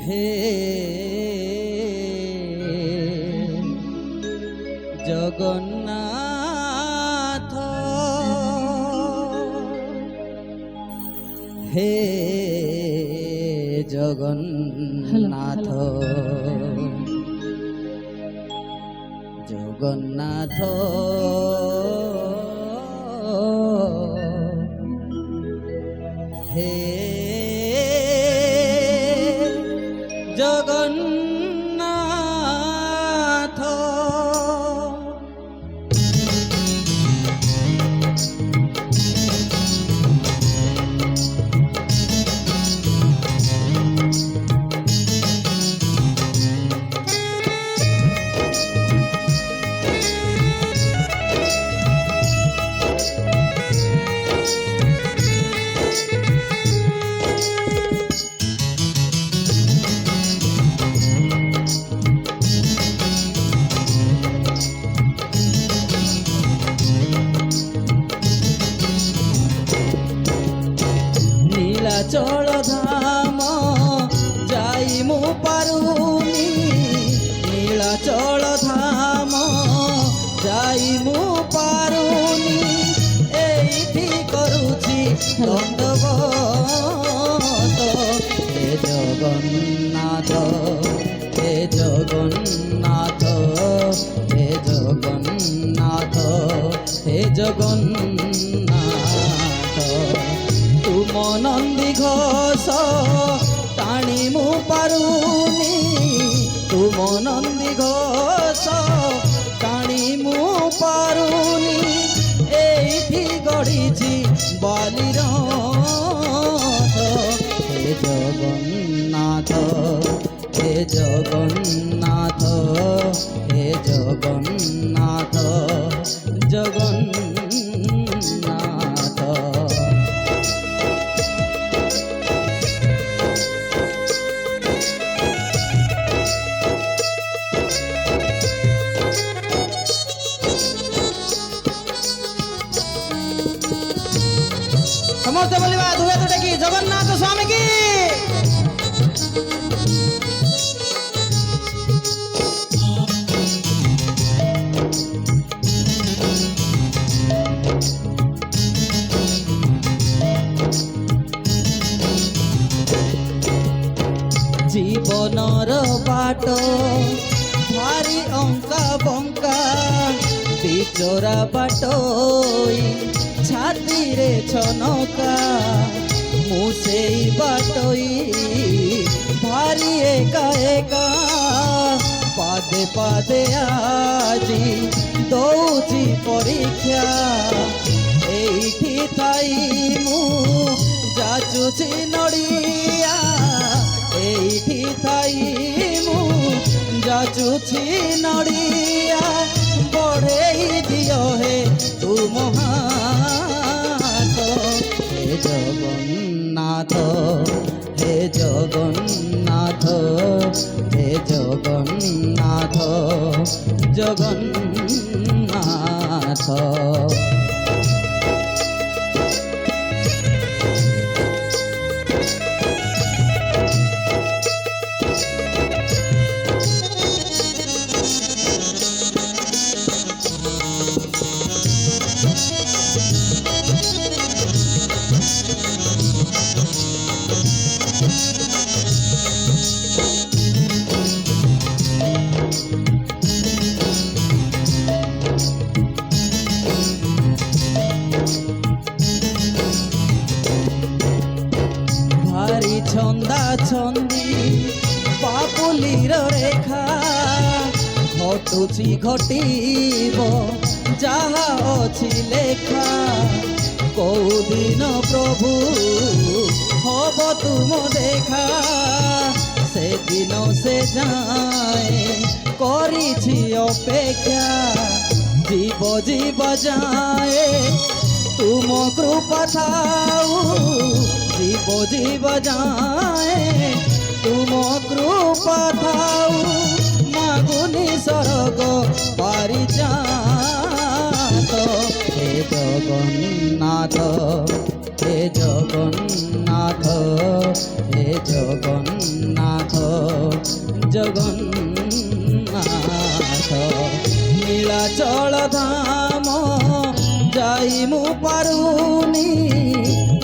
হে জগন্নাথ হে জগন্নাথ জগন্নাথ হে জগন্নাথ নীলাচল ধাম যাই মু পারুনি নীলাচল ধাম যাই মু পারুনি এইটি করুছি দণ্ডবত হে জগন্নাথ হে জগন্নাথ হে জগন্নাথ হে জগন্নাথ তুম নন্দী ঘোষ টাণি মু পারুনি তুম নন্দী ঘোষ টাণি মু পারুনি এইটি গড়িছি বালির হে জগন্নাথ হে জগন্নাথ হে জগন্নাথ জগন্নাথ समस्त बोलिबा दुए दुटे की जगन्नाथ स्वामी की जीवनर बाट भारी अंका बंका बिचरा बाटोई छाती रे छनका मुसेई बाटोई भारी एका एका पादे पादे आजी दौची परीक्षा एठी थाई मु जाचुची नड़िया एठी थाई मु जाचुची नड़िया बढ़ेई दियो हे तू महात हे जगन्नाथ हे जगन्नाथ हे जगन्नाथ जगन्नाथ छंदा छंदी पापुलीर रेखा घटुची घटीब जहा अच्छी लेखा कौ दिन प्रभु हब तुम देखा से दिन से जाए करिछि अपेक्षा जीव जीव जाए तुम कृपा थाऊ जीव जीव जाए तुम कृपा थाऊ मागुनी सरग पारिजात हे জগন্নাথ হে জগন্নাথ হে জগন্নাথ জগন্নাথ নীলাচল ধাম যাই মু পারুনি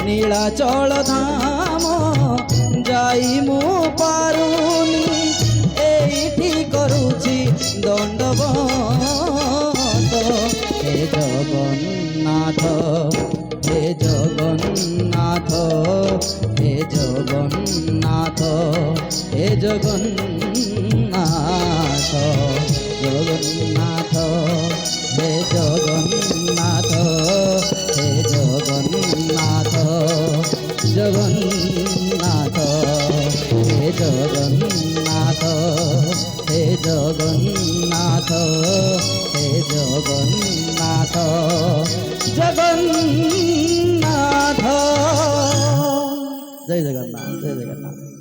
নীলাচল ধাম যাই মু পারুনি এইটি করুছি দণ্ডবত হে জগন্নাথ হে জগন্নাথ হে জগন্নাথ হে জগন্নাথ জগন্নাথ হে জগন্নাথ হে জগন্নাথ জগন্নাথ হে জগন্নাথ হে জগন্নাথ হে জগন্নাথ জগন্নাথ জয় জগন্নাথ জয় জগন্নাথ।